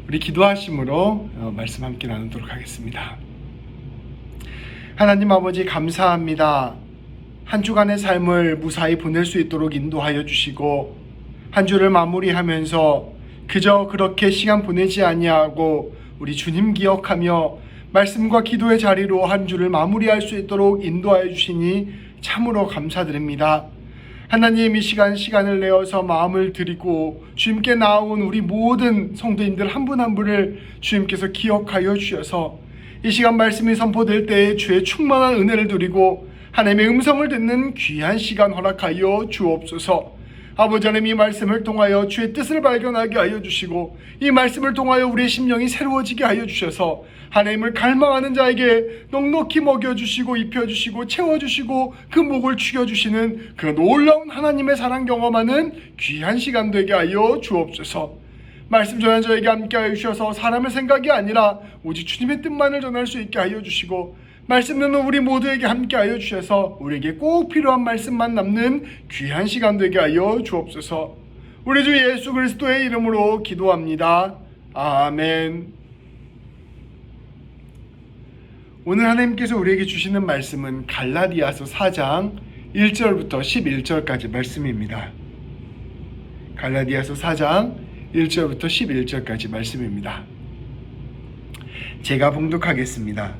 우리 기도하심으로 말씀 함께 나누도록 하겠습니다. 하나님 아버지 감사합니다. 한 주간의 삶을 무사히 보낼 수 있도록 인도하여 주시고 한 주를 마무리하면서 그저 그렇게 시간 보내지 아니하고 우리 주님 기억하며 말씀과 기도의 자리로 한 주를 마무리할 수 있도록 인도하여 주시니 참으로 감사드립니다. 하나님, 이 시간을 내어서 마음을 드리고 주님께 나온 우리 모든 성도님들 한 분 한 분을 주님께서 기억하여 주셔서 이 시간 말씀이 선포될 때에 주의 충만한 은혜를 누리고 하나님의 음성을 듣는 귀한 시간 허락하여 주옵소서. 아버지 하나님, 이 말씀을 통하여 주의 뜻을 발견하게 하여 주시고 이 말씀을 통하여 우리의 심령이 새로워지게 하여 주셔서 하나님을 갈망하는 자에게 넉넉히 먹여주시고 입혀주시고 채워주시고 그 목을 축여주시는 그 놀라운 하나님의 사랑 경험하는 귀한 시간 되게 하여 주옵소서. 말씀 전한 저에게 함께 하여 주셔서 사람의 생각이 아니라 오직 주님의 뜻만을 전할 수 있게 하여 주시고 말씀 듣는 우리 모두에게 함께 하여 주셔서 우리에게 꼭 필요한 말씀만 남는 귀한 시간 되게 하여 주옵소서. 우리 주 예수 그리스도의 이름으로 기도합니다. 아멘. 오늘 하나님께서 우리에게 주시는 말씀은 갈라디아서 4장 1절부터 11절까지 말씀입니다. 갈라디아서 4장 1절부터 11절까지 말씀입니다. 제가 봉독하겠습니다.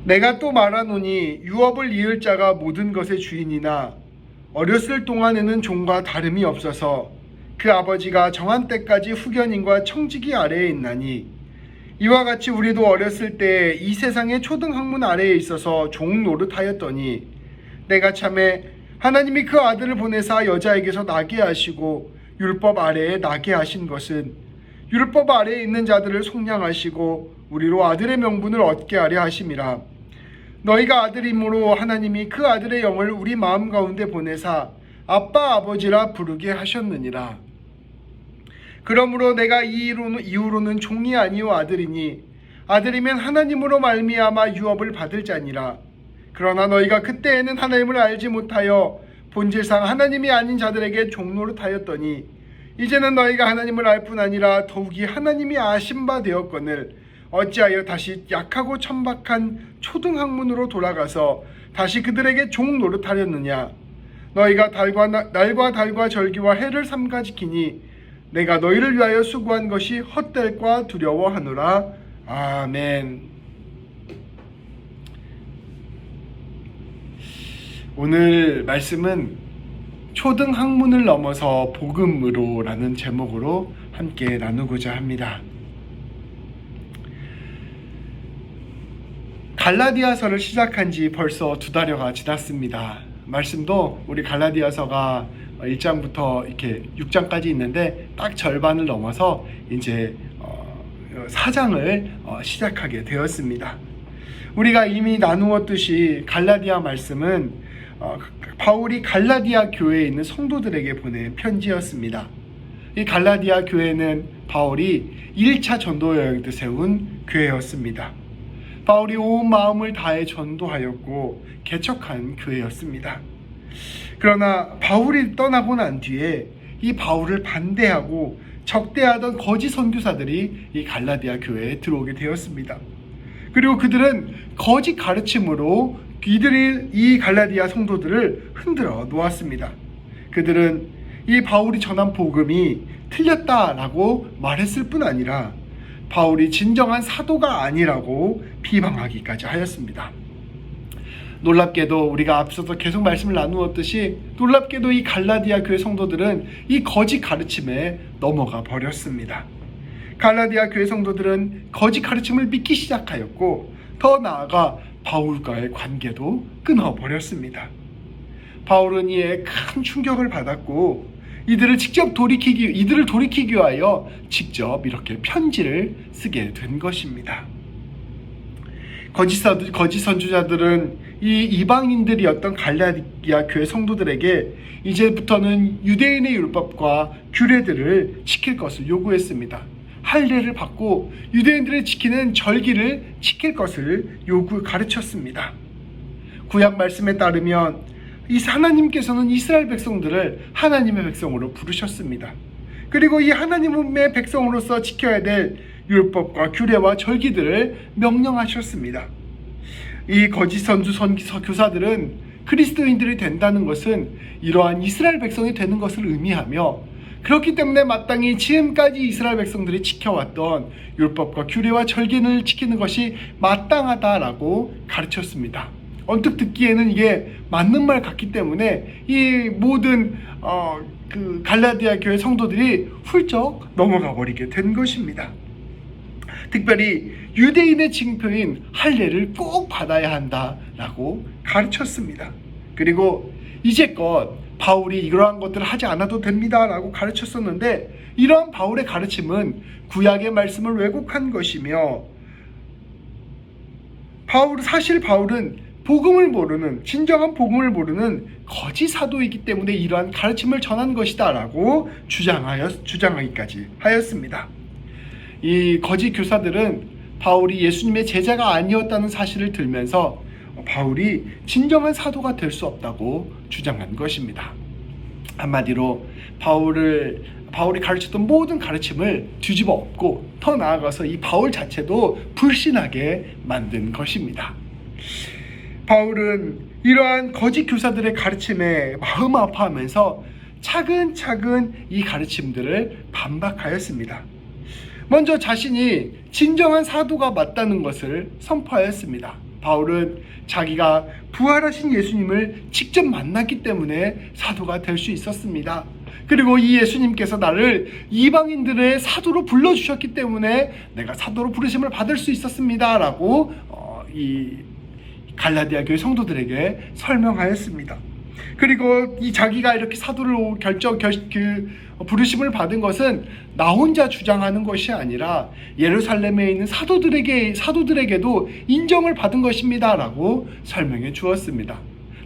내가 또 말하노니 유업을 이을 자가 모든 것의 주인이나 어렸을 동안에는 종과 다름이 없어서 그 아버지가 정한 때까지 후견인과 청지기 아래에 있나니 이와 같이 우리도 어렸을 때 이 세상의 초등학문 아래에 있어서 종 노릇하였더니 내가 참에 하나님이 그 아들을 보내사 여자에게서 나게 하시고 율법 아래에 나게 하신 것은 율법 아래에 있는 자들을 속량하시고 우리로 아들의 명분을 얻게 하려 하심이라. 너희가 아들이므로 하나님이 그 아들의 영을 우리 마음 가운데 보내사 아빠 아버지라 부르게 하셨느니라. 그러므로 내가 이후로는 종이 아니요 아들이니 아들이면 하나님으로 말미암아 유업을 받을 자니라. 그러나 너희가 그때에는 하나님을 알지 못하여 본질상 하나님이 아닌 자들에게 종노릇하였더니 이제는 너희가 하나님을 알 뿐 아니라 더욱이 하나님이 아신 바 되었거늘 어찌하여 다시 약하고 천박한 초등학문으로 돌아가서 다시 그들에게 종노릇하렸느냐. 너희가 날과 달과 절기와 해를 삼가 지키니 내가 너희를 위하여 수고한 것이 헛될까 두려워하노라. 아멘. 오늘 말씀은 초등학문을 넘어서 복음으로 라는 제목으로 함께 나누고자 합니다. 갈라디아서를 시작한 지 벌써 2달여가 지났습니다. 말씀도 우리 갈라디아서가 1장부터 이렇게 6장까지 있는데 딱 절반을 넘어서 이제 4장을 시작하게 되었습니다. 우리가 이미 나누었듯이 갈라디아 말씀은 바울이 갈라디아 교회에 있는 성도들에게 보낸 편지였습니다. 이 갈라디아 교회는 바울이 1차 전도 여행 때 세운 교회였습니다. 바울이 온 마음을 다해 전도하였고 개척한 교회였습니다. 그러나 바울이 떠나고 난 뒤에 이 바울을 반대하고 적대하던 거짓 선교사들이 이 갈라디아 교회에 들어오게 되었습니다. 그리고 그들은 거짓 가르침으로 이들이 이 갈라디아 성도들을 흔들어 놓았습니다. 그들은 이 바울이 전한 복음이 틀렸다라고 말했을 뿐 아니라 바울이 진정한 사도가 아니라고 비방하기까지 하였습니다. 놀랍게도 우리가 앞서서 계속 말씀을 나누었듯이 놀랍게도 이 갈라디아 교회 성도들은 이 거짓 가르침에 넘어가 버렸습니다. 갈라디아 교회 성도들은 거짓 가르침을 믿기 시작하였고 더 나아가 바울과의 관계도 끊어버렸습니다. 바울은 이에 큰 충격을 받았고 이들을 돌이키기 위하여 직접 이렇게 편지를 쓰게 된 것입니다. 거짓 선지자들은 이 이방인들이었던 갈라디아 교회 성도들에게 이제부터는 유대인의 율법과 규례들을 지킬 것을 요구했습니다. 할례를 받고 유대인들이 지키는 절기를 지킬 것을 가르쳤습니다. 구약 말씀에 따르면 하나님께서는 이스라엘 백성들을 하나님의 백성으로 부르셨습니다. 그리고 이 하나님의 백성으로서 지켜야 될 율법과 규례와 절기들을 명령하셨습니다. 이 거짓 교사들은 그리스도인들이 된다는 것은 이러한 이스라엘 백성이 되는 것을 의미하며, 그렇기 때문에 마땅히 지금까지 이스라엘 백성들이 지켜왔던 율법과 규례와 절기를 지키는 것이 마땅하다라고 가르쳤습니다. 언뜻 듣기에는 이게 맞는 말 같기 때문에 이 모든 갈라디아 교회 성도들이 훌쩍 넘어가 버리게 된 것입니다. 특별히 유대인의 징표인 할례를 꼭 받아야 한다라고 가르쳤습니다. 그리고 이제껏 바울이 이러한 것들을 하지 않아도 됩니다라고 가르쳤었는데, 이러한 바울의 가르침은 구약의 말씀을 왜곡한 것이며, 사실 바울은 복음을 모르는, 진정한 복음을 모르는 거짓 사도이기 때문에 이러한 가르침을 전한 것이다라고 주장하기까지 하였습니다. 이 거짓 교사들은 바울이 예수님의 제자가 아니었다는 사실을 들면서 바울이 진정한 사도가 될 수 없다고 주장한 것입니다. 한마디로 바울이 가르쳤던 모든 가르침을 뒤집어 엎고, 더 나아가서 이 바울 자체도 불신하게 만든 것입니다. 바울은 이러한 거짓 교사들의 가르침에 마음 아파하면서 차근차근 이 가르침들을 반박하였습니다. 먼저 자신이 진정한 사도가 맞다는 것을 선포하였습니다. 바울은 자기가 부활하신 예수님을 직접 만났기 때문에 사도가 될 수 있었습니다. 그리고 이 예수님께서 나를 이방인들의 사도로 불러주셨기 때문에 내가 사도로 부르심을 받을 수 있었습니다 라고 이 갈라디아 교회 성도들에게 설명하였습니다. 그리고 이 자기가 이렇게 사도를 부르심을 받은 것은 나 혼자 주장하는 것이 아니라 예루살렘에 있는 사도들에게도 인정을 받은 것입니다 라고 설명해 주었습니다.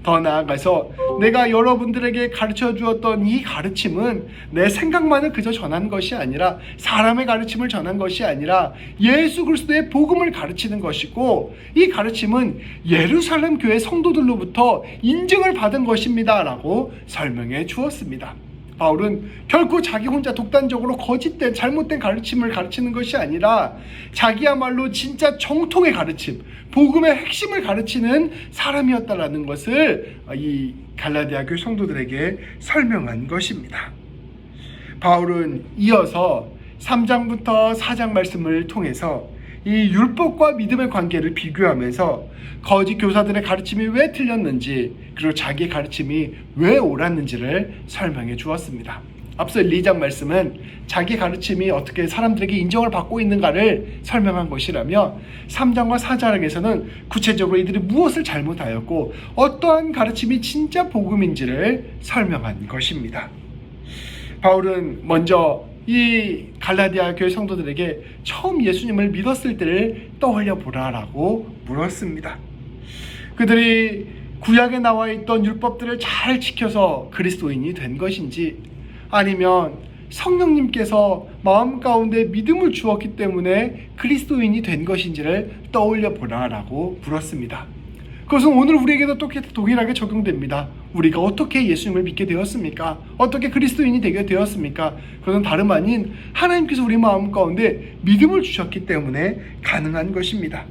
더 나아가서 내가 여러분들에게 가르쳐 주었던 이 가르침은 내 생각만을 그저 전한 것이 아니라, 사람의 가르침을 전한 것이 아니라 예수 그리스도의 복음을 가르치는 것이고, 이 가르침은 예루살렘 교회 성도들로부터 인정을 받은 것입니다 라고 설명해 주었습니다. 바울은 결코 자기 혼자 독단적으로 거짓된 잘못된 가르침을 가르치는 것이 아니라 자기야말로 진짜 정통의 가르침, 복음의 핵심을 가르치는 사람이었다라는 것을 이 갈라디아 교회 성도들에게 설명한 것입니다. 바울은 이어서 3장부터 4장 말씀을 통해서 이 율법과 믿음의 관계를 비교하면서 거짓 교사들의 가르침이 왜 틀렸는지, 그리고 자기의 가르침이 왜 옳았는지를 설명해 주었습니다. 앞서 2장 말씀은 자기 가르침이 어떻게 사람들에게 인정을 받고 있는가를 설명한 것이라며, 3장과 4장에서는 구체적으로 이들이 무엇을 잘못하였고 어떠한 가르침이 진짜 복음인지를 설명한 것입니다. 바울은 먼저 이 갈라디아 교회 성도들에게 처음 예수님을 믿었을 때를 떠올려 보라라고 물었습니다. 그들이 구약에 나와 있던 율법들을 잘 지켜서 그리스도인이 된 것인지, 아니면 성령님께서 마음 가운데 믿음을 주었기 때문에 그리스도인이 된 것인지를 떠올려 보라라고 물었습니다. 그것은 오늘 우리에게도 동일하게 적용됩니다. 우리가 어떻게 예수님을 믿게 되었습니까? 어떻게 그리스도인이 되게 되었습니까? 그것은 다름 아닌 하나님께서 우리 마음 가운데 믿음을 주셨기 때문에 가능한 것입니다.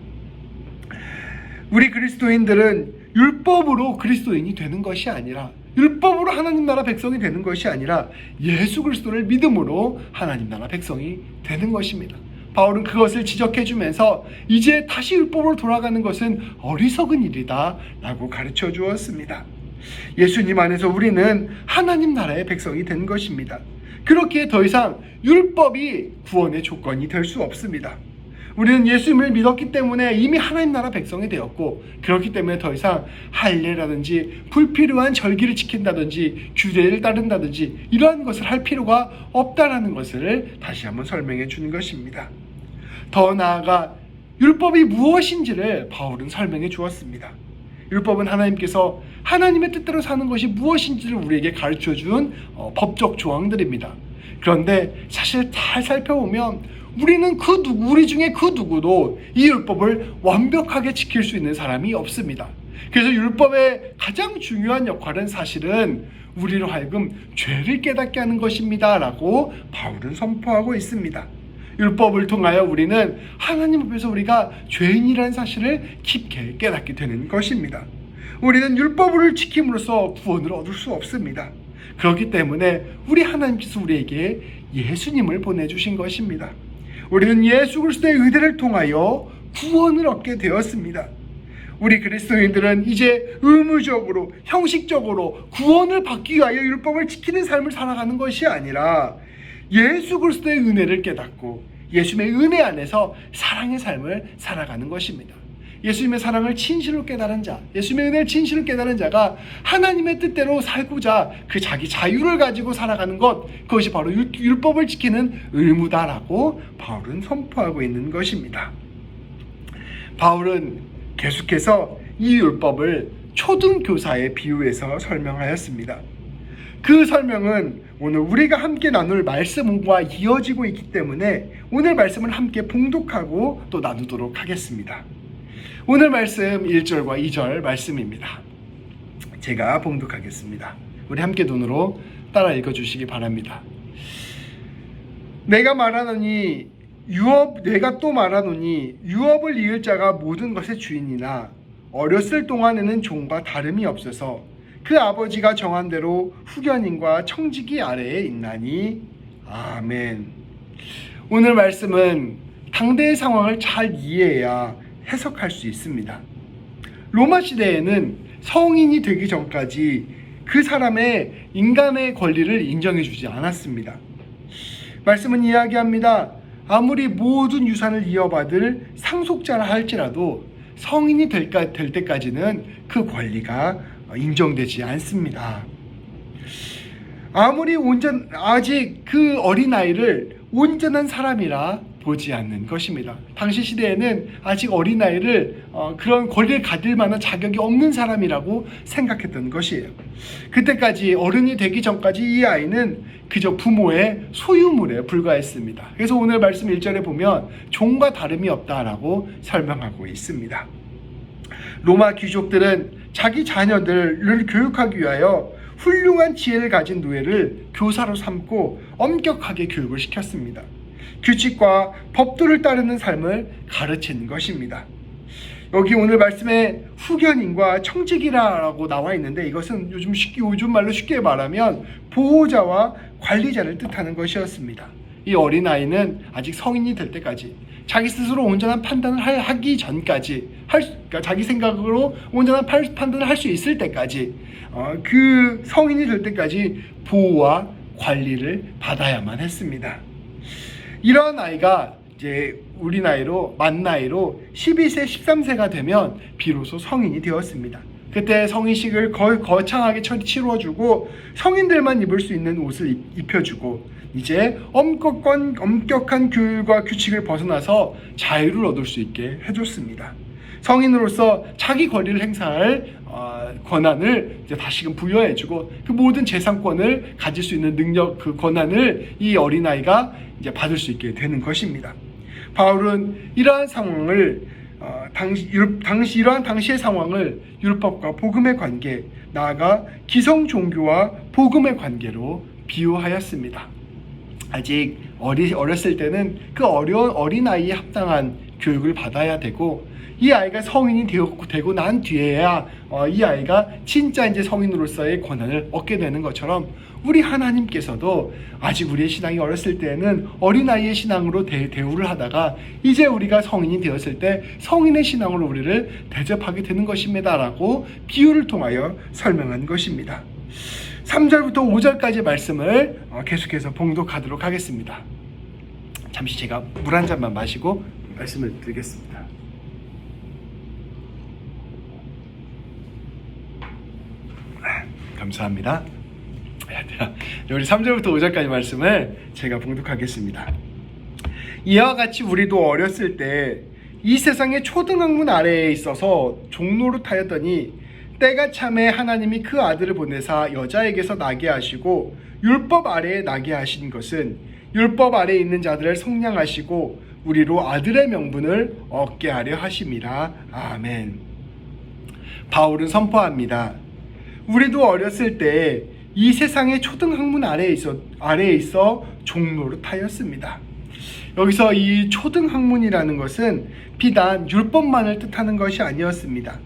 우리 그리스도인들은 율법으로 그리스도인이 되는 것이 아니라, 율법으로 하나님 나라 백성이 되는 것이 아니라 예수 그리스도를 믿음으로 하나님 나라 백성이 되는 것입니다. 바울은 그것을 지적해 주면서 이제 다시 율법으로 돌아가는 것은 어리석은 일이다 라고 가르쳐 주었습니다. 예수님 안에서 우리는 하나님 나라의 백성이 된 것입니다. 그렇기에 더 이상 율법이 구원의 조건이 될 수 없습니다. 우리는 예수님을 믿었기 때문에 이미 하나님 나라 백성이 되었고, 그렇기 때문에 더 이상 할례라든지 불필요한 절기를 지킨다든지 규례를 따른다든지 이러한 것을 할 필요가 없다라는 것을 다시 한번 설명해 주는 것입니다. 더 나아가 율법이 무엇인지를 바울은 설명해 주었습니다. 율법은 하나님께서 하나님의 뜻대로 사는 것이 무엇인지를 우리에게 가르쳐 준 법적 조항들입니다. 그런데 사실 잘 살펴보면 우리는 우리 중에 그 누구도 이 율법을 완벽하게 지킬 수 있는 사람이 없습니다. 그래서 율법의 가장 중요한 역할은 사실은 우리로 하여금 죄를 깨닫게 하는 것입니다 라고 바울은 선포하고 있습니다. 율법을 통하여 우리는 하나님 앞에서 우리가 죄인이라는 사실을 깊게 깨닫게 되는 것입니다. 우리는 율법을 지킴으로써 구원을 얻을 수 없습니다. 그렇기 때문에 우리 하나님께서 우리에게 예수님을 보내주신 것입니다. 우리는 예수 그리스도의 의대를 통하여 구원을 얻게 되었습니다. 우리 그리스도인들은 이제 의무적으로, 형식적으로 구원을 받기 위하여 율법을 지키는 삶을 살아가는 것이 아니라 예수 그리스도의 은혜를 깨닫고 예수님의 은혜 안에서 사랑의 삶을 살아가는 것입니다. 예수님의 사랑을 진실로 깨달은 자, 예수님의 은혜를 진실로 깨달은 자가 하나님의 뜻대로 살고자 그 자기 자유를 가지고 살아가는 것, 그것이 바로 율법을 지키는 의무다라고 바울은 선포하고 있는 것입니다. 바울은 계속해서 이 율법을 초등교사에 비유해서 설명하였습니다. 그 설명은 오늘 우리가 함께 나눌 말씀과 이어지고 있기 때문에 오늘 말씀을 함께 봉독하고 또 나누도록 하겠습니다. 오늘 말씀 1절과 2절 말씀입니다. 제가 봉독하겠습니다. 우리 함께 눈으로 따라 읽어주시기 바랍니다. 내가 또 말하노니 유업을 이을 자가 모든 것의 주인이나 어렸을 동안에는 종과 다름이 없어서 그 아버지가 정한 대로 후견인과 청지기 아래에 있나니. 아멘. 오늘 말씀은 당대의 상황을 잘 이해해야 해석할 수 있습니다. 로마 시대에는 성인이 되기 전까지 그 사람의 인간의 권리를 인정해 주지 않았습니다. 말씀은 이야기합니다. 아무리 모든 유산을 이어받을 상속자라 할지라도 성인이 될 때까지는 그 권리가 인정되지 않습니다. 아직 그 어린아이를 온전한 사람이라 보지 않는 것입니다. 당시 시대에는 아직 어린아이를 그런 권리를 가질 만한 자격이 없는 사람이라고 생각했던 것이에요. 그때까지 어른이 되기 전까지 이 아이는 그저 부모의 소유물에 불과했습니다. 그래서 오늘 말씀 1절에 보면 종과 다름이 없다라고 설명하고 있습니다. 로마 귀족들은 자기 자녀들을 교육하기 위하여 훌륭한 지혜를 가진 노예를 교사로 삼고 엄격하게 교육을 시켰습니다. 규칙과 법도를 따르는 삶을 가르친 것입니다. 여기 오늘 말씀에 후견인과 청지기라고 나와 있는데 이것은 요즘 말로 쉽게 말하면 보호자와 관리자를 뜻하는 것이었습니다. 이 어린아이는 아직 성인이 될 때까지 자기 스스로 온전한 판단을 하기 전까지 그러니까 자기 생각으로 온전한 판단을 할 수 있을 때까지 그 성인이 될 때까지 보호와 관리를 받아야만 했습니다. 이런 아이가 이제 우리 나이로 만 나이로 12세, 13세가 되면 비로소 성인이 되었습니다. 그때 성인식을 거창하게 치루어주고 성인들만 입을 수 있는 옷을 입혀주고 이제 엄격한 교육과 규칙을 벗어나서 자유를 얻을 수 있게 해줬습니다. 성인으로서 자기 권리를 행사할 권한을 이제 다시금 부여해주고 그 모든 재산권을 가질 수 있는 능력, 그 권한을 이 어린아이가 이제 받을 수 있게 되는 것입니다. 바울은 이러한 상황을 당시의 상황을 율법과 복음의 관계, 나아가 기성 종교와 복음의 관계로 비유하였습니다. 아직 어렸을 때는 그 어려운 어린아이에 합당한 교육을 받아야 되고 이 아이가 성인이 되고 난 뒤에야 이 아이가 진짜 이제 성인으로서의 권한을 얻게 되는 것처럼 우리 하나님께서도 아직 우리의 신앙이 어렸을 때에는 어린아이의 신앙으로 대우를 하다가 이제 우리가 성인이 되었을 때 성인의 신앙으로 우리를 대접하게 되는 것입니다 라고 비유를 통하여 설명한 것입니다. 3절부터 5절까지 말씀을 계속해서 봉독하도록 하겠습니다. 잠시 제가 물 한 잔만 마시고 말씀을 드리겠습니다. 감사합니다. 우리 3절부터 5절까지 말씀을 제가 봉독하겠습니다. 이와 같이 우리도 어렸을 때 이 세상의 초등학문 아래에 있어서 종노릇하였더니 때가 참에 하나님이 그 아들을 보내사 여자에게서 나게 하시고 율법 아래에 나게 하신 것은 율법 아래에 있는 자들을 속량하시고 우리로 아들의 명분을 얻게 하려 하심이라. 아멘. 바울은 선포합니다. 우리도 어렸을 때 이 세상의 초등학문 아래에 있어 종노릇하였습니다. 여기서 이 초등학문이라는 것은 비단 율법만을 뜻하는 것이 아니었습니다.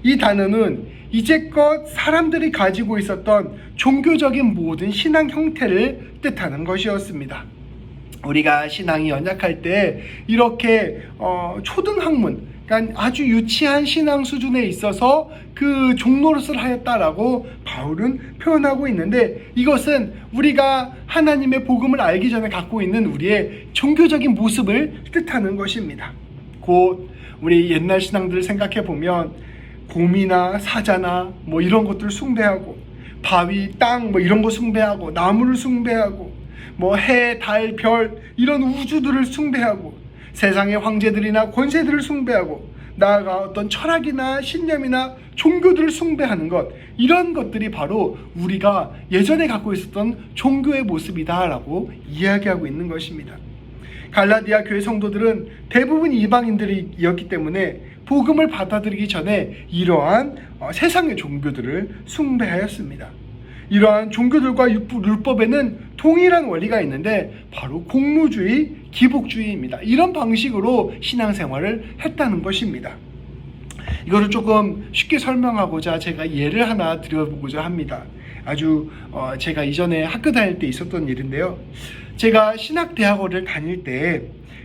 이 단어는 이제껏 사람들이 가지고 있었던 종교적인 모든 신앙 형태를 뜻하는 것이었습니다. 우리가 신앙이 연약할 때 이렇게 초등학문, 그러니까 아주 유치한 신앙 수준에 있어서 그 종노릇을 하였다라고 바울은 표현하고 있는데, 이것은 우리가 하나님의 복음을 알기 전에 갖고 있는 우리의 종교적인 모습을 뜻하는 것입니다. 곧 우리 옛날 신앙들을 생각해 보면 곰이나 사자나 뭐 이런 것들을 숭배하고, 바위, 땅 뭐 이런 거 숭배하고, 나무를 숭배하고, 뭐 해, 달, 별 이런 우주들을 숭배하고, 세상의 황제들이나 권세들을 숭배하고, 나아가 어떤 철학이나 신념이나 종교들을 숭배하는 것, 이런 것들이 바로 우리가 예전에 갖고 있었던 종교의 모습이다라고 이야기하고 있는 것입니다. 갈라디아 교회 성도들은 대부분 이방인들이었기 때문에 복음을 받아들이기 전에 이러한 세상의 종교들을 숭배하였습니다. 이러한 종교들과 율법에는 동일한 원리가 있는데 바로 공무주의, 기복주의입니다. 이런 방식으로 신앙생활을 했다는 것입니다. 이거를 조금 쉽게 설명하고자 제가 예를 하나 드려보고자 합니다. 아주 제가 이전에 학교 다닐 때 있었던 일인데요. 제가 신학대학원을 다닐 때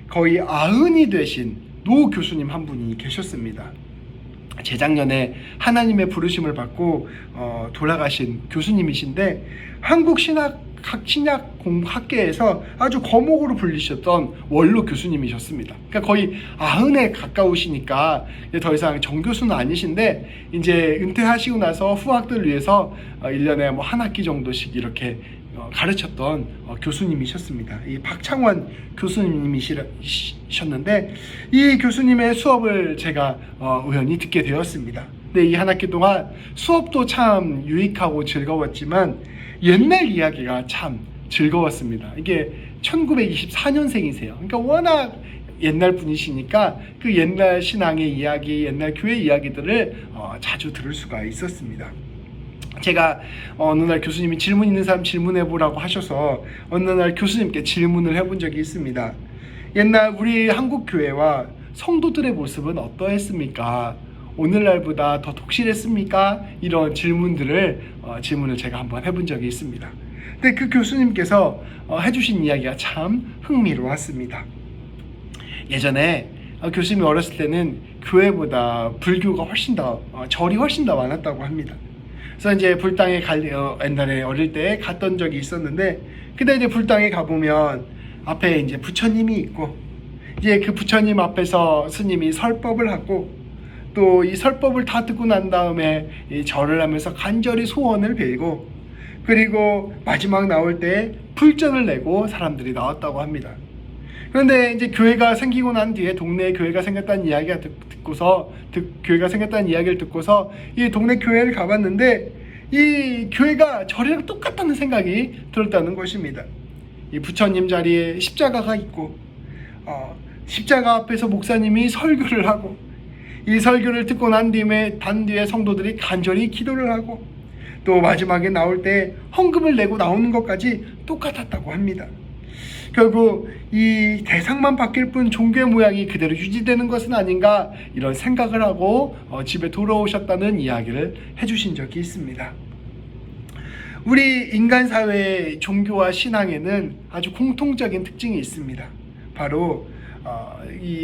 거의 90이 되신 노 교수님 한 분이 계셨습니다. 재작년에 하나님의 부르심을 받고 돌아가신 교수님이신데, 한국 신약공학계에서 아주 거목으로 불리셨던 원로 교수님이셨습니다. 그러니까 거의 90에 가까우시니까 더 이상 정교수는 아니신데, 이제 은퇴하시고 나서 후학들을 위해서 1년에 뭐 한 학기 정도씩 이렇게 가르쳤던 교수님이셨습니다. 이 박창원 교수님이셨는데, 이 교수님의 수업을 제가 우연히 듣게 되었습니다. 근데 이 한 학기 동안 수업도 참 유익하고 즐거웠지만 옛날 이야기가 참 즐거웠습니다. 이게 1924년생이세요. 그러니까 워낙 옛날 분이시니까 그 옛날 신앙의 이야기, 옛날 교회 이야기들을 자주 들을 수가 있었습니다. 제가 어느 날 교수님이 질문 있는 사람 질문해보라고 하셔서 어느 날 교수님께 질문을 해본 적이 있습니다. 옛날 우리 한국교회와 성도들의 모습은 어떠했습니까? 오늘날보다 더 독실했습니까? 이런 질문을 제가 한번 해본 적이 있습니다. 근데 그 교수님께서 해주신 이야기가 참 흥미로웠습니다. 예전에 교수님이 어렸을 때는 교회보다 불교가 훨씬 더 절이 훨씬 더 많았다고 합니다. 그래서 이제 불당에 옛날에 어릴 때 갔던 적이 있었는데, 근데 이제 불당에 가보면 앞에 이제 부처님이 있고, 이제 그 부처님 앞에서 스님이 설법을 하고, 또 이 설법을 다 듣고 난 다음에 이 절을 하면서 간절히 소원을 빌고, 그리고 마지막 나올 때 불전을 내고 사람들이 나왔다고 합니다. 그런데 이제 교회가 생기고 난 뒤에 동네에 교회가 생겼다는 이야기가 교회가 생겼다는 이야기를 듣고서 이 동네 교회를 가봤는데, 이 교회가 절이랑 똑같다는 생각이 들었다는 것입니다. 이 부처님 자리에 십자가가 있고, 십자가 앞에서 목사님이 설교를 하고, 이 설교를 듣고 난 뒤에 성도들이 간절히 기도를 하고, 또 마지막에 나올 때 헌금을 내고 나오는 것까지 똑같았다고 합니다. 결국 이 대상만 바뀔 뿐 종교의 모양이 그대로 유지되는 것은 아닌가, 이런 생각을 하고 집에 돌아오셨다는 이야기를 해주신 적이 있습니다. 우리 인간 사회의 종교와 신앙에는 아주 공통적인 특징이 있습니다. 바로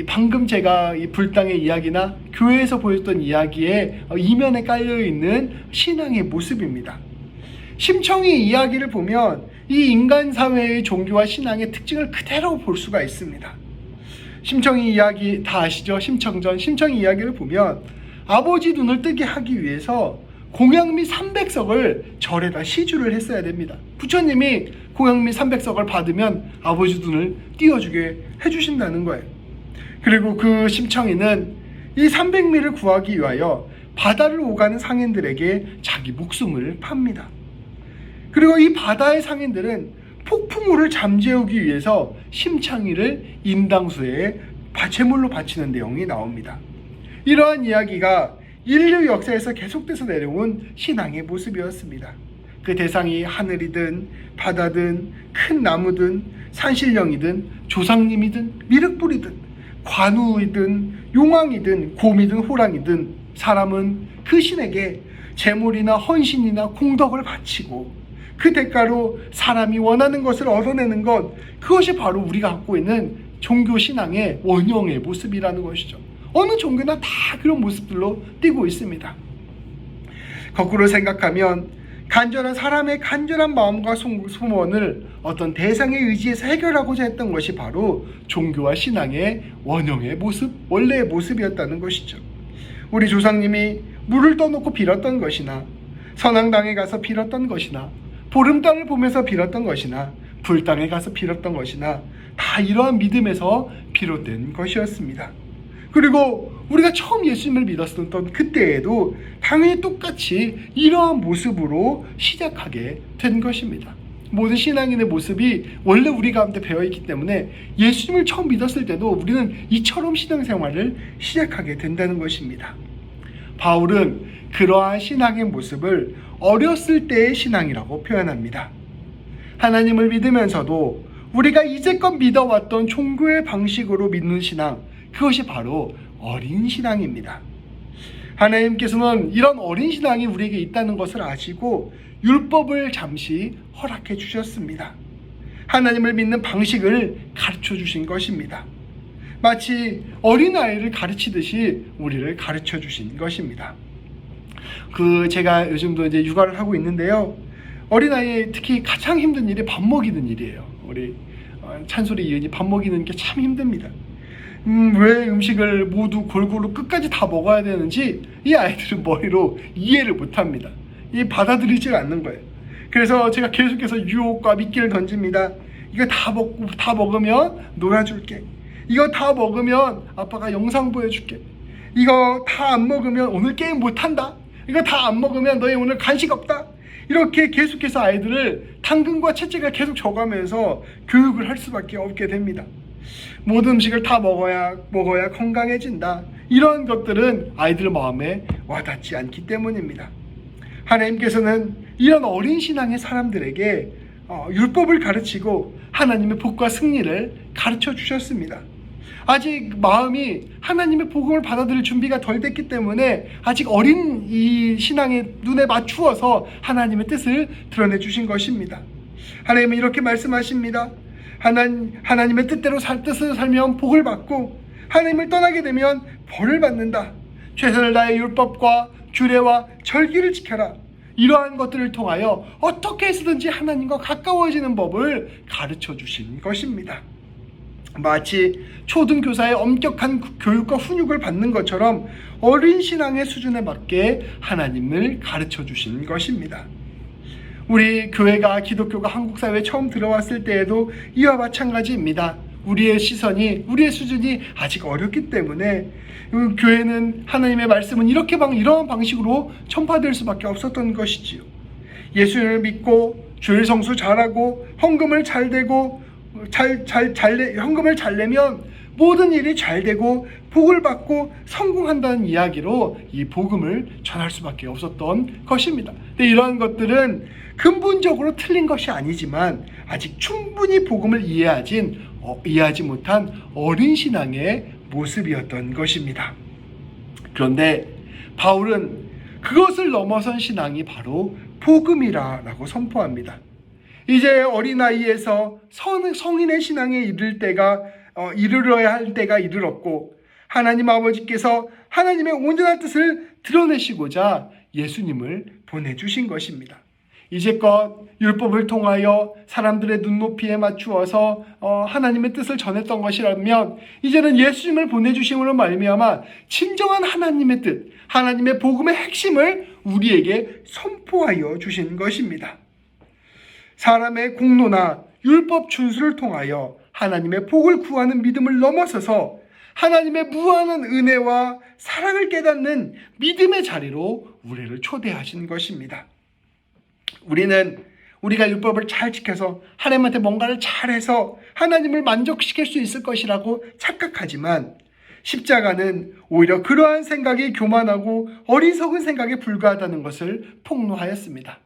방금 제가 이 불당의 이야기나 교회에서 보였던 이야기에 이면에 깔려있는 신앙의 모습입니다. 심청이 이야기를 보면 이 인간 사회의 종교와 신앙의 특징을 그대로 볼 수가 있습니다. 심청이 이야기 다 아시죠? 심청이 이야기를 보면 아버지 눈을 뜨게 하기 위해서 공양미 300석을 절에다 시주를 했어야 됩니다. 부처님이 공양미 300석을 받으면 아버지 눈을 띄워주게 해주신다는 거예요. 그리고 그 심청이는 이 300미를 구하기 위하여 바다를 오가는 상인들에게 자기 목숨을 팝니다. 그리고 이 바다의 상인들은 폭풍우를 잠재우기 위해서 심창이를 인당수에 제물로 바치는 내용이 나옵니다. 이러한 이야기가 인류 역사에서 계속돼서 내려온 신앙의 모습이었습니다. 그 대상이 하늘이든 바다든 큰 나무든 산신령이든 조상님이든 미륵불이든 관우이든 용왕이든 곰이든 호랑이든 사람은 그 신에게 제물이나 헌신이나 공덕을 바치고 그 대가로 사람이 원하는 것을 얻어내는 것, 그것이 바로 우리가 갖고 있는 종교 신앙의 원형의 모습이라는 것이죠. 어느 종교나 다 그런 모습들로 띄고 있습니다. 거꾸로 생각하면 간절한 사람의 간절한 마음과 소원을 어떤 대상의 의지에서 해결하고자 했던 것이 바로 종교와 신앙의 원형의 모습, 원래의 모습이었다는 것이죠. 우리 조상님이 물을 떠놓고 빌었던 것이나 선앙당에 가서 빌었던 것이나 보름달을 보면서 빌었던 것이나 불당에 가서 빌었던 것이나 다 이러한 믿음에서 비롯된 것이었습니다. 그리고 우리가 처음 예수님을 믿었던 그때에도 당연히 똑같이 이러한 모습으로 시작하게 된 것입니다. 모든 신앙인의 모습이 원래 우리 가운데 배어있기 때문에 예수님을 처음 믿었을 때도 우리는 이처럼 신앙생활을 시작하게 된다는 것입니다. 바울은 그러한 신앙의 모습을 어렸을 때의 신앙이라고 표현합니다. 하나님을 믿으면서도 우리가 이제껏 믿어왔던 종교의 방식으로 믿는 신앙, 그것이 바로 어린 신앙입니다. 하나님께서는 이런 어린 신앙이 우리에게 있다는 것을 아시고 율법을 잠시 허락해 주셨습니다. 하나님을 믿는 방식을 가르쳐 주신 것입니다. 마치 어린아이를 가르치듯이 우리를 가르쳐 주신 것입니다. 제가 요즘도 이제 육아를 하고 있는데요. 어린아이의 특히 가장 힘든 일이 밥 먹이는 일이에요. 우리 찬솔이 이은이 밥 먹이는 게 참 힘듭니다. 왜 음식을 모두 골고루 끝까지 다 먹어야 되는지 이 아이들은 머리로 이해를 못합니다. 받아들이질 않는 거예요. 그래서 제가 계속해서 유혹과 미끼를 던집니다. 이거 다 먹으면 놀아줄게. 이거 다 먹으면 아빠가 영상 보여줄게. 이거 다 안 먹으면 오늘 게임 못한다. 이거 다 안 먹으면 너희 오늘 간식 없다. 이렇게 계속해서 아이들을 당근과 채찍을 계속 줘가면서 교육을 할 수밖에 없게 됩니다. 모든 음식을 다 먹어야 건강해진다. 이런 것들은 아이들 마음에 와닿지 않기 때문입니다. 하나님께서는 이런 어린 신앙의 사람들에게 율법을 가르치고 하나님의 복과 승리를 가르쳐 주셨습니다. 아직 마음이 하나님의 복음을 받아들일 준비가 덜 됐기 때문에 아직 어린 이 신앙의 눈에 맞추어서 하나님의 뜻을 드러내 주신 것입니다. 하나님은 이렇게 말씀하십니다. 하나님의 뜻대로 뜻을 살면 복을 받고 하나님을 떠나게 되면 벌을 받는다. 최선을 다해 율법과 규례와 절기를 지켜라. 이러한 것들을 통하여 어떻게 해서든지 하나님과 가까워지는 법을 가르쳐 주신 것입니다. 마치 초등교사의 엄격한 교육과 훈육을 받는 것처럼 어린 신앙의 수준에 맞게 하나님을 가르쳐 주신 것입니다. 우리 교회가 기독교가 한국 사회에 처음 들어왔을 때에도 이와 마찬가지입니다. 우리의 시선이, 우리의 수준이 아직 어렵기 때문에 교회는 하나님의 말씀은 이러한 방식으로 전파될 수밖에 없었던 것이지요. 예수님을 믿고 주일 성수 잘하고 헌금을 잘 내고 헌금을 잘 내면 모든 일이 잘 되고 복을 받고 성공한다는 이야기로 이 복음을 전할 수밖에 없었던 것입니다. 근데 이러한 것들은 근본적으로 틀린 것이 아니지만 아직 충분히 복음을 이해하지 못한 어린 신앙의 모습이었던 것입니다. 그런데 바울은 그것을 넘어선 신앙이 바로 복음이라고 선포합니다. 이제 어린아이에서 성인의 신앙에 이르러야 할 때가 이르렀고 하나님 아버지께서 하나님의 온전한 뜻을 드러내시고자 예수님을 보내주신 것입니다. 이제껏 율법을 통하여 사람들의 눈높이에 맞추어서 하나님의 뜻을 전했던 것이라면 이제는 예수님을 보내주심으로 말미암아 진정한 하나님의 뜻, 하나님의 복음의 핵심을 우리에게 선포하여 주신 것입니다. 사람의 공로나 율법 준수를 통하여 하나님의 복을 구하는 믿음을 넘어서서 하나님의 무한한 은혜와 사랑을 깨닫는 믿음의 자리로 우리를 초대하신 것입니다. 우리가 율법을 잘 지켜서 하나님한테 뭔가를 잘해서 하나님을 만족시킬 수 있을 것이라고 착각하지만 십자가는 오히려 그러한 생각이 교만하고 어리석은 생각에 불과하다는 것을 폭로하였습니다.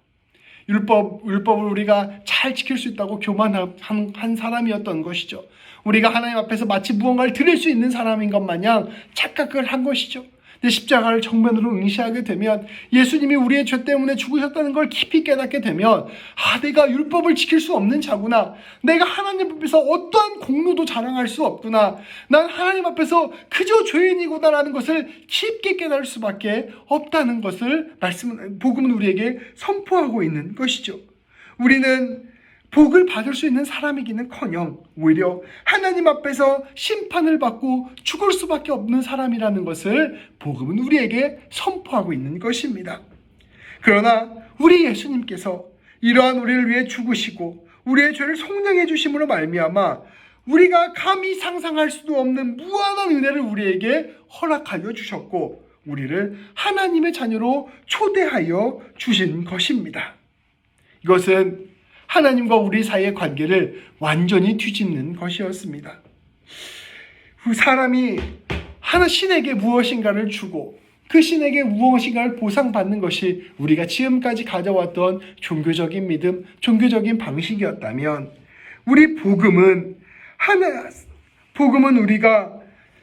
율법을 우리가 잘 지킬 수 있다고 교만한 사람이었던 것이죠. 우리가 하나님 앞에서 마치 무언가를 드릴 수 있는 사람인 것 마냥 착각을 한 것이죠. 근데 십자가를 정면으로 응시하게 되면, 예수님이 우리의 죄 때문에 죽으셨다는 걸 깊이 깨닫게 되면, 내가 율법을 지킬 수 없는 자구나. 내가 하나님 앞에서 어떠한 공로도 자랑할 수 없구나. 난 하나님 앞에서 그저 죄인이구나라는 것을 깊게 깨달을 수밖에 없다는 것을 복음은 우리에게 선포하고 있는 것이죠. 우리는 복을 받을 수 있는 사람이기는커녕 오히려 하나님 앞에서 심판을 받고 죽을 수밖에 없는 사람이라는 것을 복음은 우리에게 선포하고 있는 것입니다. 그러나 우리 예수님께서 이러한 우리를 위해 죽으시고 우리의 죄를 속량해 주심으로 말미암아 우리가 감히 상상할 수도 없는 무한한 은혜를 우리에게 허락하여 주셨고, 우리를 하나님의 자녀로 초대하여 주신 것입니다. 이것은 하나님과 우리 사이의 관계를 완전히 뒤집는 것이었습니다. 사람이 신에게 무엇인가를 주고 그 신에게 무엇인가를 보상받는 것이 우리가 지금까지 가져왔던 종교적인 믿음, 종교적인 방식이었다면, 우리 복음은 우리가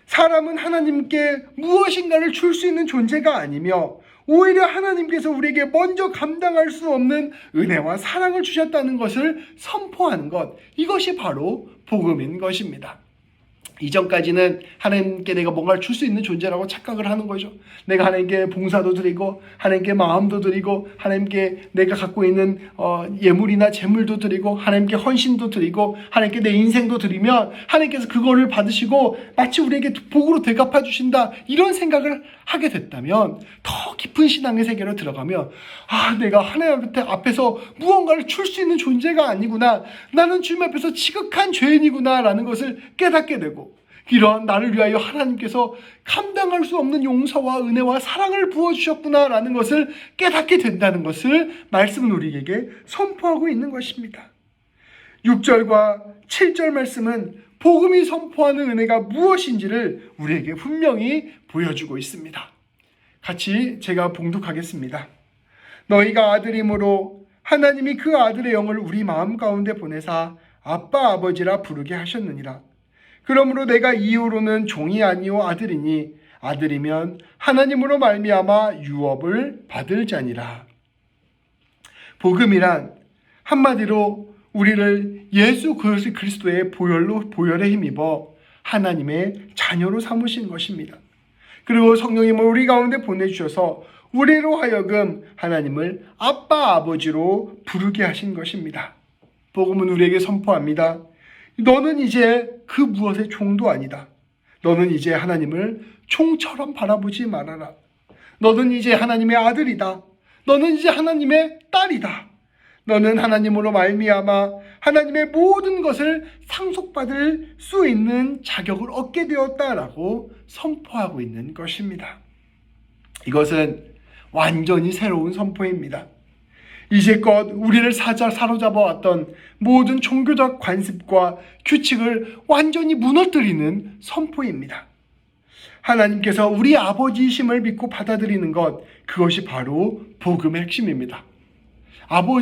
사람은 하나님께 무엇인가를 줄 수 있는 존재가 아니며, 오히려 하나님께서 우리에게 먼저 감당할 수 없는 은혜와 사랑을 주셨다는 것을 선포하는 것, 이것이 바로 복음인 것입니다. 이전까지는 하나님께 내가 뭔가를 줄 수 있는 존재라고 착각을 하는 거죠. 내가 하나님께 봉사도 드리고 하나님께 마음도 드리고 하나님께 내가 갖고 있는 예물이나 재물도 드리고 하나님께 헌신도 드리고 하나님께 내 인생도 드리면 하나님께서 그거를 받으시고 마치 우리에게 복으로 되갚아 주신다, 이런 생각을 하게 됐다면, 더 깊은 신앙의 세계로 들어가면 내가 하나님 앞에서 무언가를 줄 수 있는 존재가 아니구나, 나는 주님 앞에서 지극한 죄인이구나 라는 것을 깨닫게 되고, 이러한 나를 위하여 하나님께서 감당할 수 없는 용서와 은혜와 사랑을 부어주셨구나 라는 것을 깨닫게 된다는 것을 말씀은 우리에게 선포하고 있는 것입니다. 6절과 7절 말씀은 복음이 선포하는 은혜가 무엇인지를 우리에게 분명히 보여주고 있습니다. 같이 제가 봉독하겠습니다. 너희가 아들임으로 하나님이 그 아들의 영을 우리 마음 가운데 보내사 아빠 아버지라 부르게 하셨느니라. 그러므로 내가 이후로는 종이 아니요 아들이니 아들이면 하나님으로 말미암아 유업을 받을 자니라. 복음이란 한마디로 우리를 예수 그리스도의 보혈에 힘입어 하나님의 자녀로 삼으신 것입니다. 그리고 성령님을 우리 가운데 보내주셔서 우리로 하여금 하나님을 아빠 아버지로 부르게 하신 것입니다. 복음은 우리에게 선포합니다. 너는 이제 그 무엇의 종도 아니다. 너는 이제 하나님을 종처럼 바라보지 말아라. 너는 이제 하나님의 아들이다. 너는 이제 하나님의 딸이다. 너는 하나님으로 말미암아 하나님의 모든 것을 상속받을 수 있는 자격을 얻게 되었다라고 선포하고 있는 것입니다. 이것은 완전히 새로운 선포입니다. 이제껏 우리를 사로잡아 왔던 모든 종교적 관습과 규칙을 완전히 무너뜨리는 선포입니다. 하나님께서 우리 아버지이심을 믿고 받아들이는 것, 그것이 바로 복음의 핵심입니다.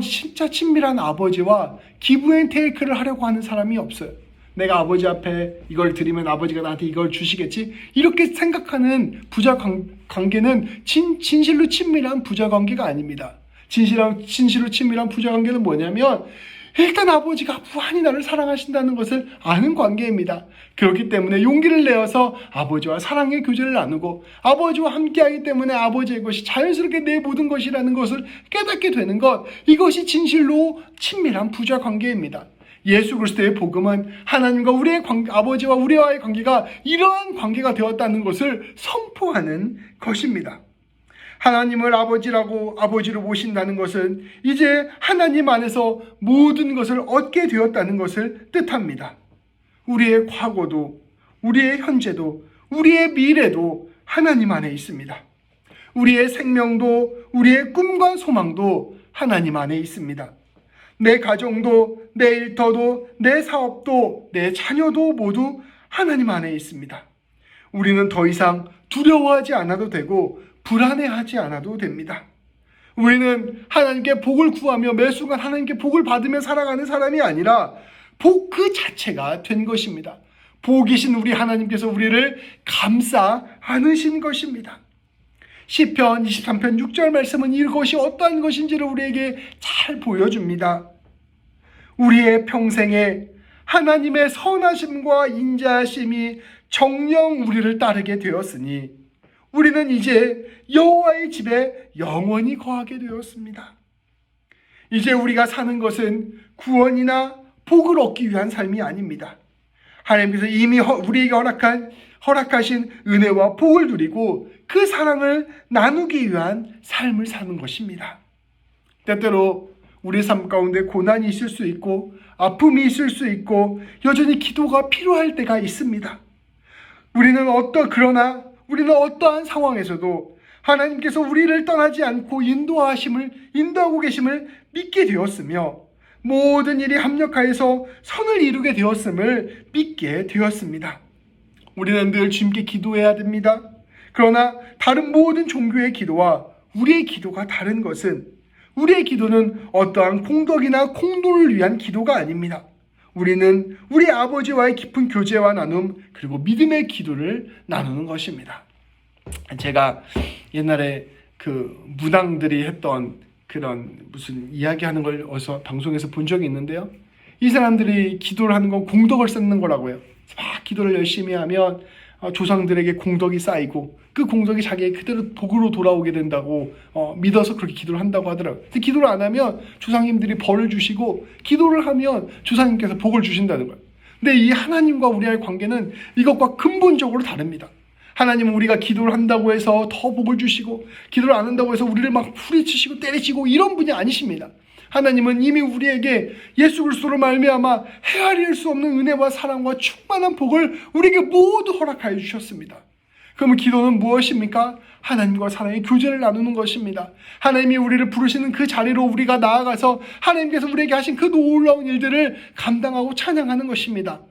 진짜 친밀한 아버지와 기브 앤 테이크를 하려고 하는 사람이 없어요. 내가 아버지 앞에 이걸 드리면 아버지가 나한테 이걸 주시겠지, 이렇게 생각하는 부자 관계는 진실로 친밀한 부자 관계가 아닙니다. 진실로 친밀한 부자 관계는 뭐냐면, 일단 아버지가 무한히 나를 사랑하신다는 것을 아는 관계입니다. 그렇기 때문에 용기를 내어서 아버지와 사랑의 교제를 나누고 아버지와 함께하기 때문에 아버지의 것이 자연스럽게 내 모든 것이라는 것을 깨닫게 되는 것, 이것이 진실로 친밀한 부자 관계입니다. 예수 그리스도의 복음은 하나님과 아버지와 우리와의 관계가 이러한 관계가 되었다는 것을 선포하는 것입니다. 하나님을 아버지로 모신다는 것은 이제 하나님 안에서 모든 것을 얻게 되었다는 것을 뜻합니다. 우리의 과거도, 우리의 현재도, 우리의 미래도 하나님 안에 있습니다. 우리의 생명도, 우리의 꿈과 소망도 하나님 안에 있습니다. 내 가정도, 내 일터도, 내 사업도, 내 자녀도 모두 하나님 안에 있습니다. 우리는 더 이상 두려워하지 않아도 되고 불안해하지 않아도 됩니다. 우리는 하나님께 복을 구하며 매 순간 하나님께 복을 받으며 살아가는 사람이 아니라 복 그 자체가 된 것입니다. 복이신 우리 하나님께서 우리를 감싸 안으신 것입니다. 시편 23편 6절 말씀은 이것이 어떠한 것인지를 우리에게 잘 보여줍니다. 우리의 평생에 하나님의 선하심과 인자하심이 정녕 우리를 따르게 되었으니 우리는 이제 여호와의 집에 영원히 거하게 되었습니다. 이제 우리가 사는 것은 구원이나 복을 얻기 위한 삶이 아닙니다. 하나님께서 이미 우리에게 허락하신 은혜와 복을 누리고 그 사랑을 나누기 위한 삶을 사는 것입니다. 때때로 우리 삶 가운데 고난이 있을 수 있고 아픔이 있을 수 있고 여전히 기도가 필요할 때가 있습니다. 그러나 우리는 어떠한 상황에서도 하나님께서 우리를 떠나지 않고 인도하고 계심을 믿게 되었으며 모든 일이 합력하여서 선을 이루게 되었음을 믿게 되었습니다. 우리는 늘 주님께 기도해야 됩니다. 그러나 다른 모든 종교의 기도와 우리의 기도가 다른 것은 우리의 기도는 어떠한 공덕이나 공로를 위한 기도가 아닙니다. 우리는 우리 아버지와의 깊은 교제와 나눔 그리고 믿음의 기도를 나누는 것입니다. 제가 옛날에 그 무당들이 했던 그런 무슨 이야기하는 걸 어디서 방송에서 본 적이 있는데요. 이 사람들이 기도를 하는 건 공덕을 쌓는 거라고요. 막 기도를 열심히 하면 조상들에게 공덕이 쌓이고 그 공덕이 자기의 그대로 복으로 돌아오게 된다고 믿어서 그렇게 기도를 한다고 하더라고요. 근데 기도를 안 하면 조상님들이 벌을 주시고 기도를 하면 조상님께서 복을 주신다는 거예요. 근데 이 하나님과 우리의 관계는 이것과 근본적으로 다릅니다. 하나님은 우리가 기도를 한다고 해서 더 복을 주시고 기도를 안 한다고 해서 우리를 막 후리치시고 때리시고 이런 분이 아니십니다. 하나님은 이미 우리에게 예수 그리스도로 말미암아 헤아릴 수 없는 은혜와 사랑과 충만한 복을 우리에게 모두 허락하여 주셨습니다. 그러면 기도는 무엇입니까? 하나님과 사랑의 교제를 나누는 것입니다. 하나님이 우리를 부르시는 그 자리로 우리가 나아가서 하나님께서 우리에게 하신 그 놀라운 일들을 감당하고 찬양하는 것입니다.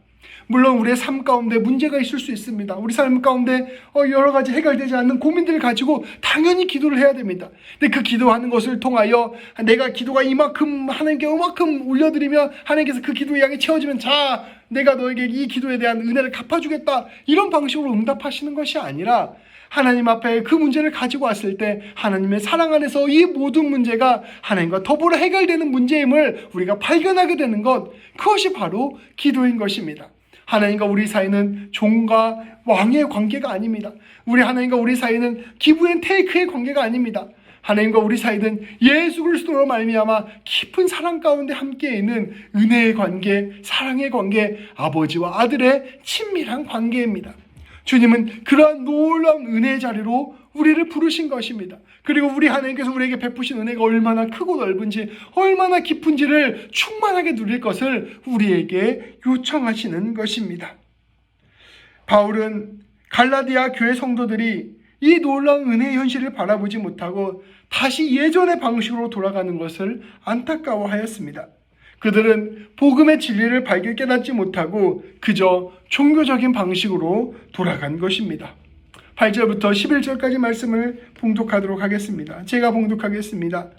물론 우리의 삶 가운데 문제가 있을 수 있습니다. 우리 삶 가운데 여러 가지 해결되지 않는 고민들을 가지고 당연히 기도를 해야 됩니다. 근데 그 기도하는 것을 통하여 내가 기도가 이만큼 하나님께 이만큼 올려드리면 하나님께서 그 기도의 양이 채워지면 자 내가 너에게 이 기도에 대한 은혜를 갚아주겠다 이런 방식으로 응답하시는 것이 아니라 하나님 앞에 그 문제를 가지고 왔을 때 하나님의 사랑 안에서 이 모든 문제가 하나님과 더불어 해결되는 문제임을 우리가 발견하게 되는 것 그것이 바로 기도인 것입니다. 하나님과 우리 사이는 종과 왕의 관계가 아닙니다. 하나님과 우리 사이는 기브 앤 테이크의 관계가 아닙니다. 하나님과 우리 사이는 예수 그리스도로 말미암아 깊은 사랑 가운데 함께 있는 은혜의 관계, 사랑의 관계, 아버지와 아들의 친밀한 관계입니다. 주님은 그러한 놀라운 은혜의 자리로 우리를 부르신 것입니다. 그리고 우리 하나님께서 우리에게 베푸신 은혜가 얼마나 크고 넓은지 얼마나 깊은지를 충만하게 누릴 것을 우리에게 요청하시는 것입니다. 바울은 갈라디아 교회 성도들이 이 놀라운 은혜의 현실을 바라보지 못하고 다시 예전의 방식으로 돌아가는 것을 안타까워하였습니다. 그들은 복음의 진리를 밝게 깨닫지 못하고 그저 종교적인 방식으로 돌아간 것입니다. 8절부터 11절까지 말씀을 봉독하도록 하겠습니다. 제가 봉독하겠습니다.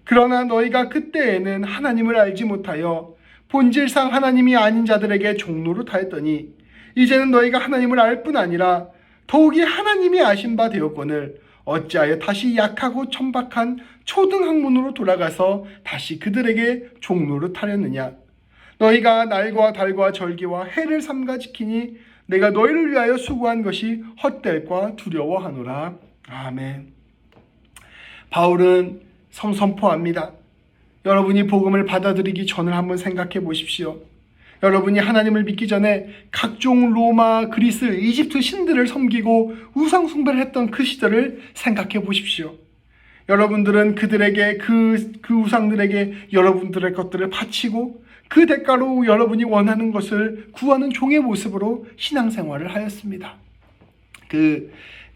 그러나 너희가 그때에는 하나님을 알지 못하여 본질상 하나님이 아닌 자들에게 종노릇 하였더니 이제는 너희가 하나님을 알 뿐 아니라 더욱이 하나님이 아신 바 되었거늘 어찌하여 다시 약하고 천박한 초등학문으로 돌아가서 다시 그들에게 종노릇 하렸느냐. 너희가 날과 달과 절기와 해를 삼가 지키니 내가 너희를 위하여 수고한 것이 헛될까 두려워하노라. 아멘. 바울은 선포합니다. 여러분이 복음을 받아들이기 전을 한번 생각해 보십시오. 여러분이 하나님을 믿기 전에 각종 로마, 그리스, 이집트 신들을 섬기고 우상 숭배를 했던 그 시절을 생각해 보십시오. 여러분들은 그들에게 그 우상들에게 여러분들의 것들을 바치고 그 대가로 여러분이 원하는 것을 구하는 종의 모습으로 신앙생활을 하였습니다.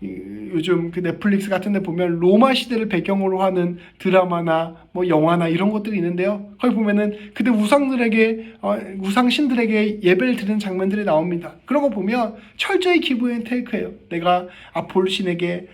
요즘 넷플릭스 같은 데 보면 로마 시대를 배경으로 하는 드라마나 뭐 영화나 이런 것들이 있는데요. 거기 보면은 그때 우상신들에게 예배를 드리는 장면들이 나옵니다. 그런 거 보면 철저히 기브 앤 테이크예요. 내가 아폴로 신에게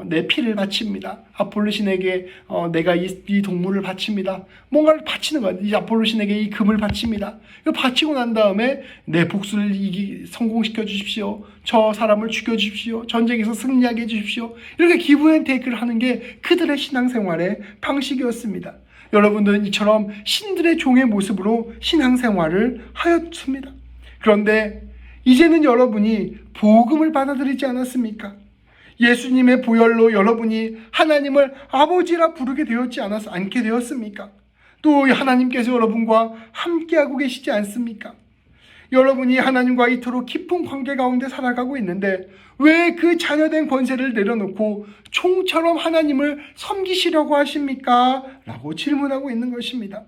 내 피를 바칩니다. 아폴로 신에게 내가 이 동물을 바칩니다. 뭔가를 바치는 거예요. 이 아폴로 신에게 이 금을 바칩니다. 이거 바치고 난 다음에 내 복수를 성공시켜 주십시오. 저 사람을 죽여 주십시오. 전쟁에서 승리하게 해 주십시오. 이렇게 기브 앤 테이크를 하는 게 그들의 신앙생활의 방식이었습니다. 여러분들은 이처럼 신들의 종의 모습으로 신앙생활을 하였습니다. 그런데 이제는 여러분이 복음을 받아들이지 않았습니까? 예수님의 보혈로 여러분이 하나님을 아버지라 부르게 되었지 않게 되었습니까? 또 하나님께서 여러분과 함께하고 계시지 않습니까? 여러분이 하나님과 이토록 깊은 관계 가운데 살아가고 있는데 왜 그 자녀된 권세를 내려놓고 총처럼 하나님을 섬기시려고 하십니까? 라고 질문하고 있는 것입니다.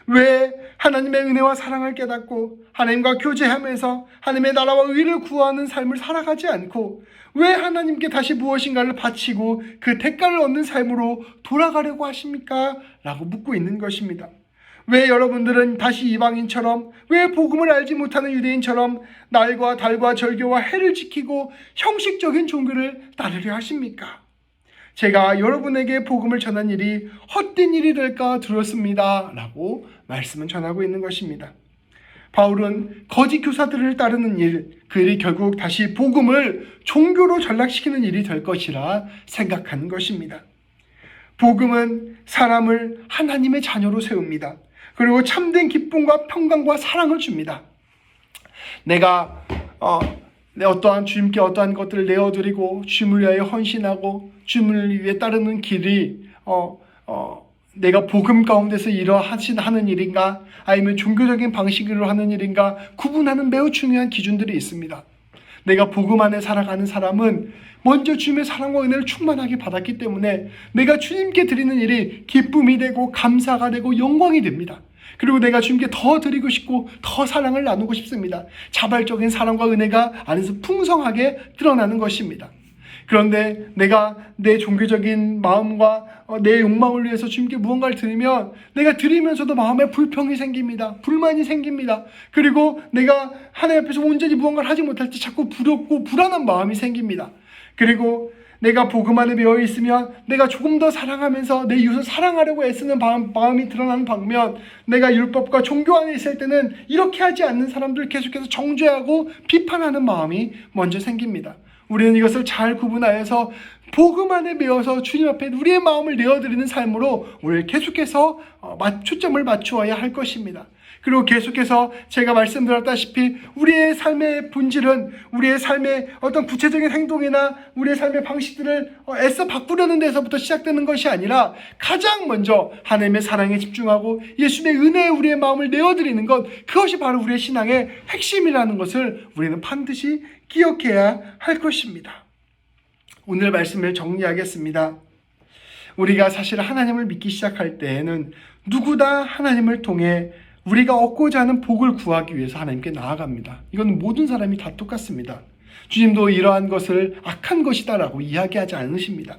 왜 하나님의 은혜와 사랑을 깨닫고 하나님과 교제하면서 하나님의 나라와 의를 구하는 삶을 살아가지 않고 왜 하나님께 다시 무엇인가를 바치고 그 대가를 얻는 삶으로 돌아가려고 하십니까? 라고 묻고 있는 것입니다. 왜 여러분들은 다시 이방인처럼, 왜 복음을 알지 못하는 유대인처럼 날과 달과 절교와 해를 지키고 형식적인 종교를 따르려 하십니까? 제가 여러분에게 복음을 전한 일이 헛된 일이 될까 두렵습니다. 라고 말씀을 전하고 있는 것입니다. 바울은 거짓 교사들을 따르는 일, 그 일이 결국 다시 복음을 종교로 전락시키는 일이 될 것이라 생각하는 것입니다. 복음은 사람을 하나님의 자녀로 세웁니다. 그리고 참된 기쁨과 평강과 사랑을 줍니다. 내가 어떠한 주님께 어떠한 것들을 내어드리고 주님을 위하여 헌신하고 주님을 위해 따르는 길이 내가 복음 가운데서 하는 일인가 아니면 종교적인 방식으로 하는 일인가 구분하는 매우 중요한 기준들이 있습니다. 내가 복음 안에 살아가는 사람은 먼저 주님의 사랑과 은혜를 충만하게 받았기 때문에 내가 주님께 드리는 일이 기쁨이 되고 감사가 되고 영광이 됩니다. 그리고 내가 주님께 더 드리고 싶고 더 사랑을 나누고 싶습니다. 자발적인 사랑과 은혜가 안에서 풍성하게 드러나는 것입니다. 그런데 내가 내 종교적인 마음과 내 욕망을 위해서 주님께 무언가를 드리면 내가 드리면서도 마음에 불평이 생깁니다. 불만이 생깁니다. 그리고 내가 하나님 앞에서 온전히 무언가를 하지 못할 때 자꾸 두렵고 불안한 마음이 생깁니다. 그리고 내가 복음 안에 배어 있으면 내가 조금 더 사랑하면서 내 이웃을 사랑하려고 애쓰는 마음이 드러나는 반면 내가 율법과 종교 안에 있을 때는 이렇게 하지 않는 사람들을 계속해서 정죄하고 비판하는 마음이 먼저 생깁니다. 우리는 이것을 잘 구분하여서 복음 안에 배어서 주님 앞에 우리의 마음을 내어드리는 삶으로 우리를 계속해서 초점을 맞추어야 할 것입니다. 그리고 계속해서 제가 말씀드렸다시피 우리의 삶의 본질은 우리의 삶의 어떤 구체적인 행동이나 우리의 삶의 방식들을 애써 바꾸려는 데서부터 시작되는 것이 아니라 가장 먼저 하나님의 사랑에 집중하고 예수님의 은혜에 우리의 마음을 내어드리는 것, 그것이 바로 우리의 신앙의 핵심이라는 것을 우리는 반드시 기억해야 할 것입니다. 오늘 말씀을 정리하겠습니다. 우리가 사실 하나님을 믿기 시작할 때에는 누구나 하나님을 통해 우리가 얻고자 하는 복을 구하기 위해서 하나님께 나아갑니다. 이건 모든 사람이 다 똑같습니다. 주님도 이러한 것을 악한 것이다라고 이야기하지 않으십니다.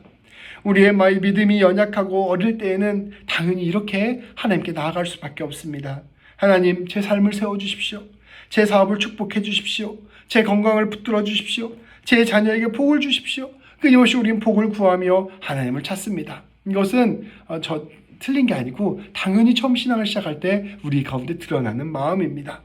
우리의 믿음이 연약하고 어릴 때에는 당연히 이렇게 하나님께 나아갈 수밖에 없습니다. 하나님, 제 삶을 세워주십시오. 제 사업을 축복해 주십시오. 제 건강을 붙들어 주십시오. 제 자녀에게 복을 주십시오. 끊임없이 우리는 복을 구하며 하나님을 찾습니다. 이것은 틀린 게 아니고 당연히 처음 신앙을 시작할 때 우리 가운데 드러나는 마음입니다.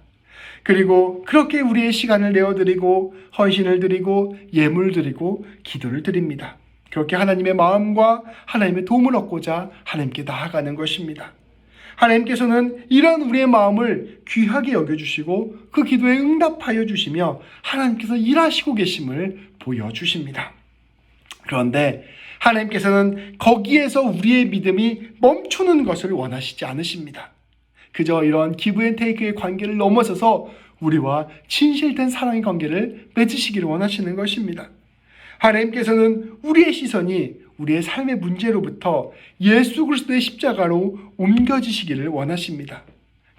그리고 그렇게 우리의 시간을 내어드리고 헌신을 드리고 예물을 드리고 기도를 드립니다. 그렇게 하나님의 마음과 하나님의 도움을 얻고자 하나님께 나아가는 것입니다. 하나님께서는 이런 우리의 마음을 귀하게 여겨주시고 그 기도에 응답하여 주시며 하나님께서 일하시고 계심을 보여주십니다. 그런데 하나님께서는 거기에서 우리의 믿음이 멈추는 것을 원하시지 않으십니다. 그저 이런 기브 앤 테이크의 관계를 넘어서서 우리와 진실된 사랑의 관계를 맺으시기를 원하시는 것입니다. 하나님께서는 우리의 시선이 우리의 삶의 문제로부터 예수 그리스도의 십자가로 옮겨지시기를 원하십니다.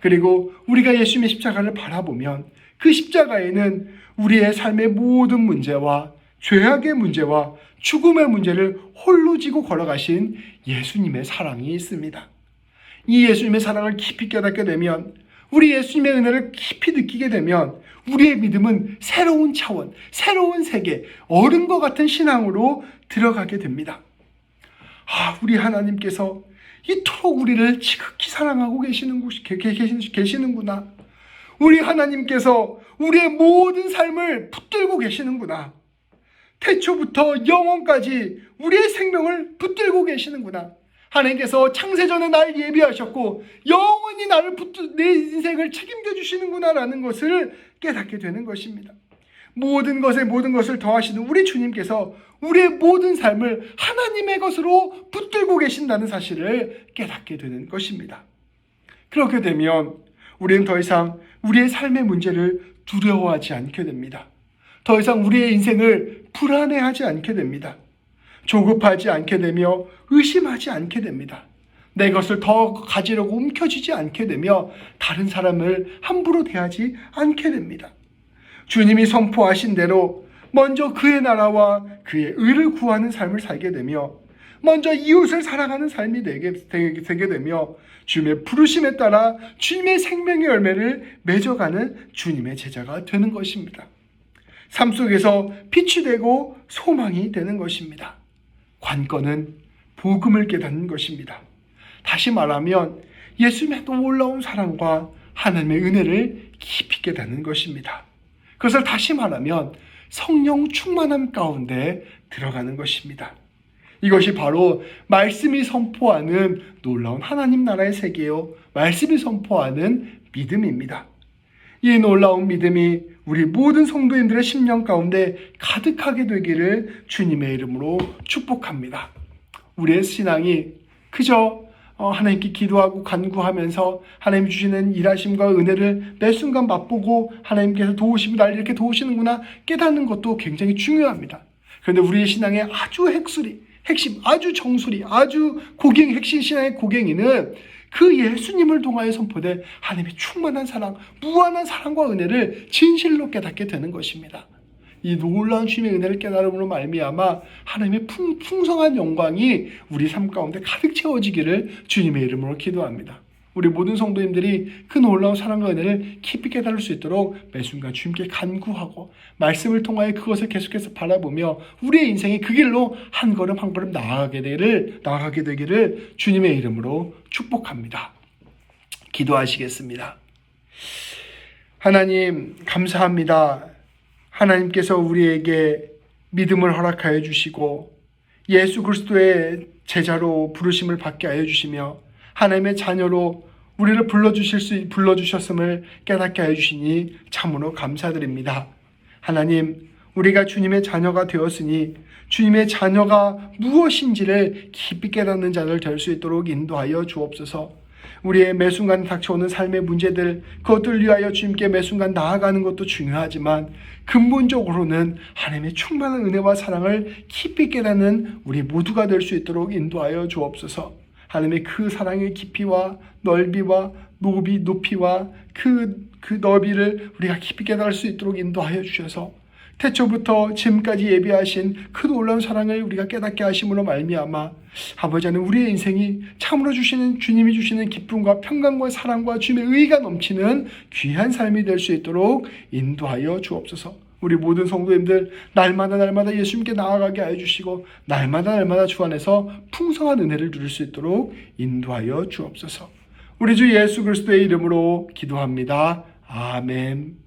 그리고 우리가 예수님의 십자가를 바라보면 그 십자가에는 우리의 삶의 모든 문제와 죄악의 문제와 죽음의 문제를 홀로 지고 걸어가신 예수님의 사랑이 있습니다. 이 예수님의 사랑을 깊이 깨닫게 되면, 우리 예수님의 은혜를 깊이 느끼게 되면 우리의 믿음은 새로운 차원, 새로운 세계, 어른과 같은 신앙으로 들어가게 됩니다. 우리 하나님께서 이토록 우리를 지극히 사랑하고 계시는구나. 우리 하나님께서 우리의 모든 삶을 붙들고 계시는구나. 태초부터 영원까지 우리의 생명을 붙들고 계시는구나. 하나님께서 창세전에 날 예비하셨고 영원히 내 인생을 책임져 주시는구나라는 것을 깨닫게 되는 것입니다. 모든 것을 더하시는 우리 주님께서 우리의 모든 삶을 하나님의 것으로 붙들고 계신다는 사실을 깨닫게 되는 것입니다. 그렇게 되면 우리는 더 이상 우리의 삶의 문제를 두려워하지 않게 됩니다. 더 이상 우리의 인생을 불안해하지 않게 됩니다. 조급하지 않게 되며 의심하지 않게 됩니다. 내 것을 더 가지려고 움켜쥐지 않게 되며 다른 사람을 함부로 대하지 않게 됩니다. 주님이 선포하신 대로 먼저 그의 나라와 그의 의를 구하는 삶을 살게 되며 먼저 이웃을 사랑하는 삶이 되게 되며 주님의 부르심에 따라 주님의 생명의 열매를 맺어가는 주님의 제자가 되는 것입니다. 삶 속에서 빛이 되고 소망이 되는 것입니다. 관건은 복음을 깨닫는 것입니다. 다시 말하면 예수님의 놀라운 사랑과 하나님의 은혜를 깊이 깨닫는 것입니다. 그것을 다시 말하면 성령 충만함 가운데 들어가는 것입니다. 이것이 바로 말씀이 선포하는 놀라운 하나님 나라의 세계요, 말씀이 선포하는 믿음입니다. 이 놀라운 믿음이 우리 모든 성도님들의 심령 가운데 가득하게 되기를 주님의 이름으로 축복합니다. 우리의 신앙이 그저 하나님께 기도하고 간구하면서 하나님 주시는 일하심과 은혜를 매 순간 맛보고 하나님께서 도우시면 날 이렇게 도우시는구나 깨닫는 것도 굉장히 중요합니다. 그런데 우리의 신앙의 아주 핵심, 아주 정수리, 아주 핵심 신앙의 고갱이는 그 예수님을 통하여 선포된 하나님의 충만한 사랑, 무한한 사랑과 은혜를 진실로 깨닫게 되는 것입니다. 이 놀라운 주님의 은혜를 깨달음으로 말미암아 하나님의 풍성한 영광이 우리 삶 가운데 가득 채워지기를 주님의 이름으로 기도합니다. 우리 모든 성도님들이 그 놀라운 사랑과 은혜를 깊이 깨달을 수 있도록 매 순간 주님께 간구하고 말씀을 통하여 그것을 계속해서 바라보며 우리의 인생이 그 길로 한 걸음 한 걸음 나아가게 되기를 주님의 이름으로 축복합니다. 기도하시겠습니다. 하나님 감사합니다. 하나님께서 우리에게 믿음을 허락하여 주시고 예수 그리스도의 제자로 부르심을 받게 하여 주시며 하나님의 자녀로 우리를 불러주셨음을 깨닫게 하여 주시니 참으로 감사드립니다. 하나님, 우리가 주님의 자녀가 되었으니 주님의 자녀가 무엇인지를 깊이 깨닫는 자들 될 수 있도록 인도하여 주옵소서. 우리의 매순간 닥쳐오는 삶의 문제들, 그것들 위하여 주님께 매순간 나아가는 것도 중요하지만 근본적으로는 하나님의 충만한 은혜와 사랑을 깊이 깨닫는 우리 모두가 될 수 있도록 인도하여 주옵소서. 하나님의 그 사랑의 깊이와 넓이와 높이와 그 너비를 우리가 깊이 깨달을 수 있도록 인도하여 주셔서 태초부터 지금까지 예비하신 그 놀라운 사랑을 우리가 깨닫게 하심으로 말미암아 아버지 하나님 우리의 인생이 참으로 주님이 주시는 기쁨과 평강과 사랑과 주님의 의가 넘치는 귀한 삶이 될 수 있도록 인도하여 주옵소서. 우리 모든 성도님들 날마다 예수님께 나아가게 하여 주시고 날마다 주 안에서 풍성한 은혜를 누릴 수 있도록 인도하여 주옵소서. 우리 주 예수 그리스도의 이름으로 기도합니다. 아멘.